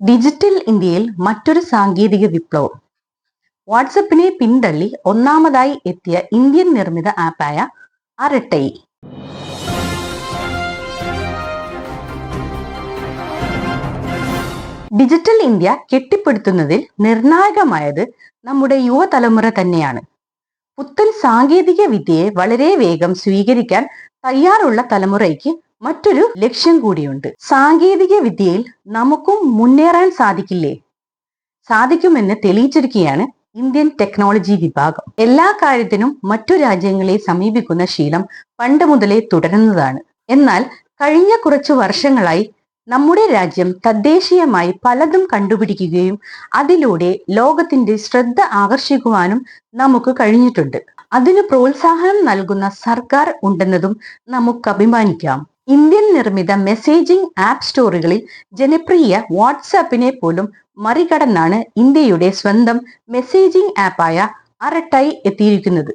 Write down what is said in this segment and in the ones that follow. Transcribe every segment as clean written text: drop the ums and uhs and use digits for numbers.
Digital ഇന്ത്യയിൽ മറ്റൊരു സാങ്കേതിക വിപ്ലവം. വാട്സപ്പിനെ പിന്തള്ളി ഒന്നാമതായി എത്തിയ ഇന്ത്യൻ നിർമ്മിത ആപ്പായ അരട്ടൈ. ഡിജിറ്റൽ ഇന്ത്യ കെട്ടിപ്പടുത്തുന്നതിൽ നിർണായകമായത് നമ്മുടെ യുവതലമുറ തന്നെയാണ്. പുത്തൻ സാങ്കേതിക വിദ്യയെ വളരെ വേഗം സ്വീകരിക്കാൻ തയ്യാറുള്ള തലമുറയ്ക്ക് മറ്റൊരു ലക്ഷ്യം കൂടിയുണ്ട്. സാങ്കേതിക വിദ്യയിൽ നമുക്കും മുന്നേറാൻ സാധിക്കില്ലേ? സാധിക്കുമെന്ന് തെളിയിച്ചിരിക്കുകയാണ് ഇന്ത്യൻ ടെക്നോളജി വിഭാഗം. എല്ലാ കാര്യത്തിനും മറ്റു രാജ്യങ്ങളെ സമീപിക്കുന്ന ശീലം പണ്ട് മുതലേ തുടരുന്നതാണ്. എന്നാൽ കഴിഞ്ഞ കുറച്ചു വർഷങ്ങളായി നമ്മുടെ രാജ്യം തദ്ദേശീയമായി പലതും കണ്ടുപിടിക്കുകയും അതിലൂടെ ലോകത്തിന്റെ ശ്രദ്ധ ആകർഷിക്കുവാനും നമുക്ക് കഴിഞ്ഞിട്ടുണ്ട്. അതിന് പ്രോത്സാഹനം നൽകുന്ന സർക്കാർ ഉണ്ടെന്നതും നമുക്ക് അഭിമാനിക്കാം. ഇന്ത്യൻ നിർമ്മിത മെസ്സേജിംഗ് ആപ്പ് സ്റ്റോറുകളിൽ ജനപ്രിയ വാട്സാപ്പിനെ പോലും മറികടന്നാണ് ഇന്ത്യയുടെ സ്വന്തം മെസ്സേജിംഗ് ആപ്പായ അരട്ടൈ എത്തിയിരിക്കുന്നത്.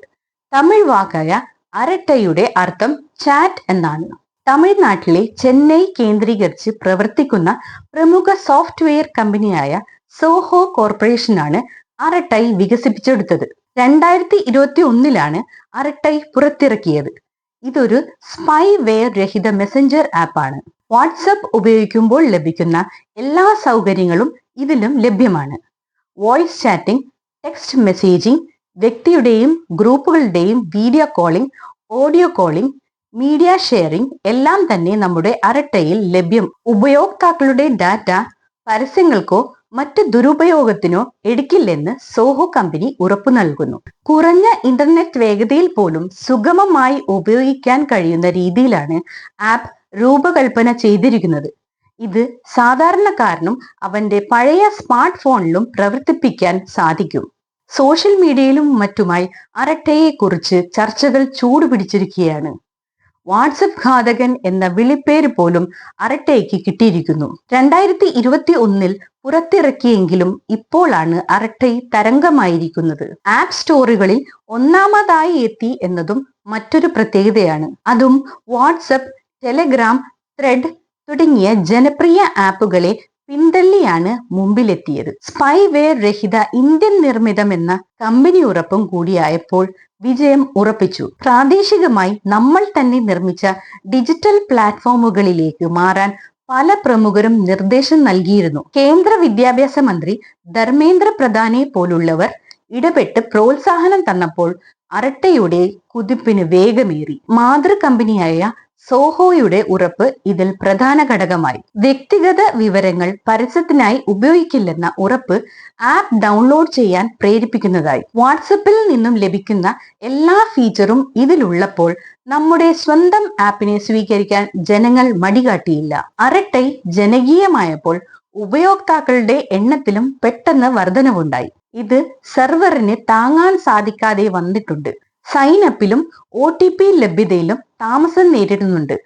തമിഴ് വാക്കായ അരട്ടൈയുടെ അർത്ഥം ചാറ്റ് എന്നാണ്. തമിഴ്നാട്ടിലെ ചെന്നൈ കേന്ദ്രീകരിച്ച് പ്രവർത്തിക്കുന്ന പ്രമുഖ സോഫ്റ്റ്വെയർ കമ്പനിയായ സോഹോ കോർപ്പറേഷനാണ് അരട്ടൈ വികസിപ്പിച്ചെടുത്തത്. 2021 അരട്ടൈ പുറത്തിറക്കിയത്. ഇതൊരു സ്പൈവെയർ രഹിത മെസ്സഞ്ചർ ആപ്പാണ്. വാട്സപ്പ് ഉപയോഗിക്കുമ്പോൾ ലഭിക്കുന്ന എല്ലാ സൗകര്യങ്ങളും ഇതിലും ലഭ്യമാണ്. വോയിസ് ചാറ്റിംഗ്, ടെക്സ്റ്റ് മെസ്സേജിംഗ്, വ്യക്തിയുടെയും ഗ്രൂപ്പുകളുടെയും video calling, audio calling, media sharing എല്ലാം തന്നെ നമ്മുടെ അരട്ടയിൽ ലഭ്യം. ഉപയോക്താക്കളുടെ ഡാറ്റ പരസ്യങ്ങൾക്കോ മറ്റ് ദുരുപയോഗത്തിനോ എടുക്കില്ലെന്ന് സോഹോ കമ്പനി ഉറപ്പു നൽകുന്നു. കുറഞ്ഞ ഇന്റർനെറ്റ് വേഗതയിൽ പോലും സുഗമമായി ഉപയോഗിക്കാൻ കഴിയുന്ന രീതിയിലാണ് ആപ്പ് രൂപകൽപ്പന ചെയ്തിരിക്കുന്നത്. ഇത് സാധാരണക്കാരനും അവന്റെ പഴയ സ്മാർട്ട് ഫോണിലും പ്രവർത്തിപ്പിക്കാൻ സാധിക്കും. സോഷ്യൽ മീഡിയയിലും മറ്റുമായി അരട്ടയെ കുറിച്ച് ചർച്ചകൾ ചൂടുപിടിച്ചിരിക്കുകയാണ്. വാട്സപ്പ് ഘാതകൻ എന്ന വിളിപ്പേര് പോലും അരട്ടയ്ക്ക് കിട്ടിയിരിക്കുന്നു. 2021 പുറത്തിറക്കിയെങ്കിലും ഇപ്പോഴാണ് അരട്ടൈ തരംഗമായിരിക്കുന്നത്. ആപ്പ് സ്റ്റോറുകളിൽ ഒന്നാമതായി എത്തി എന്നതും മറ്റൊരു പ്രത്യേകതയാണ്. അതും വാട്സപ്പ്, ടെലഗ്രാം, ത്രെഡ് തുടങ്ങിയ ജനപ്രിയ ആപ്പുകളെ പിന്തള്ളിയാണ് മുമ്പിലെത്തിയത്. സ്പൈവെയർ രഹിത ഇന്ത്യൻ നിർമ്മിതമെന്ന കമ്പനി ഉറപ്പും കൂടിയായപ്പോൾ വിജയം ഉറപ്പിച്ചു. പ്രാദേശികമായി നമ്മൾ തന്നെ നിർമ്മിച്ച ഡിജിറ്റൽ പ്ലാറ്റ്ഫോമുകളിലേക്ക് മാറാൻ പല പ്രമുഖരും നിർദ്ദേശം നൽകിയിരുന്നു. കേന്ദ്ര വിദ്യാഭ്യാസ മന്ത്രി ധർമ്മേന്ദ്ര പ്രധാനെ പോലുള്ളവർ ഇടപെട്ട് പ്രോത്സാഹനം തന്നപ്പോൾ അരട്ടയുടെ കുതിപ്പിന് വേഗമേറി. മാതൃ കമ്പനിയായ സോഹോയുടെ ഉറപ്പ് ഇതിൽ പ്രധാന ഘടകമായി. വ്യക്തിഗത വിവരങ്ങൾ പരസ്യത്തിനായി ഉപയോഗിക്കില്ലെന്ന ഉറപ്പ് ആപ്പ് ഡൗൺലോഡ് ചെയ്യാൻ പ്രേരിപ്പിക്കുന്നതായി. വാട്സപ്പിൽ നിന്നും ലഭിക്കുന്ന എല്ലാ ഫീച്ചറും ഇതിലുള്ളപ്പോൾ നമ്മുടെ സ്വന്തം ആപ്പിനെ സ്വീകരിക്കാൻ ജനങ്ങൾ മടികാട്ടിയില്ല. അരട്ടൈ ജനകീയമായപ്പോൾ ഉപയോക്താക്കളുടെ എണ്ണത്തിലും പെട്ടെന്ന് വർധനവുണ്ടായി. ഇത് സെർവറിന് താങ്ങാൻ സാധിക്കാതെ വന്നിട്ടുണ്ട്. സൈനപ്പിലും OTP ലഭ്യതയിലും താമസം നേരിടുന്നുണ്ട്.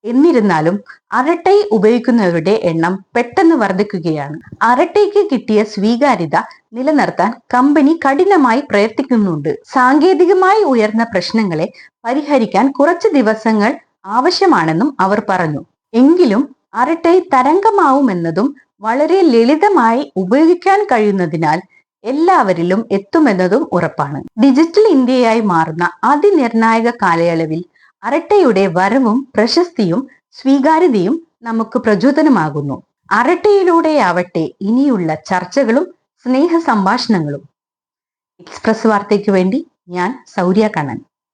എന്നിരുന്നാലും അരട്ടൈ ഉപയോഗിക്കുന്നവരുടെ എണ്ണം പെട്ടെന്ന് വർദ്ധിക്കുകയാണ്. അരട്ടയ്ക്ക് കിട്ടിയ സ്വീകാര്യത നിലനിർത്താൻ കമ്പനി കഠിനമായി പ്രയത്നിക്കുന്നുണ്ട്. സാങ്കേതികമായി ഉയർന്ന പ്രശ്നങ്ങളെ പരിഹരിക്കാൻ കുറച്ച് ദിവസങ്ങൾ ആവശ്യമാണെന്നും അവർ പറഞ്ഞു. എങ്കിലും അരട്ടൈ തരംഗമാവുമെന്നതും വളരെ ലളിതമായി ഉപയോഗിക്കാൻ കഴിയുന്നതിനാൽ എല്ലാവരിലും എത്തുമെന്നതും ഉറപ്പാണ്. ഡിജിറ്റൽ ഇന്ത്യയായി മാറുന്ന അതിനിർണായക കാലയളവിൽ അരട്ടയുടെ വരവും പ്രശസ്തിയും സ്വീകാര്യതയും നമുക്ക് പ്രചോദനമാകുന്നു. അരട്ടയിലൂടെയാവട്ടെ ഇനിയുള്ള ചർച്ചകളും സ്നേഹ സംഭാഷണങ്ങളും. എക്സ്പ്രസ് വാർത്തയ്ക്ക് വേണ്ടി ഞാൻ സൗര്യ കണ്ണൻ.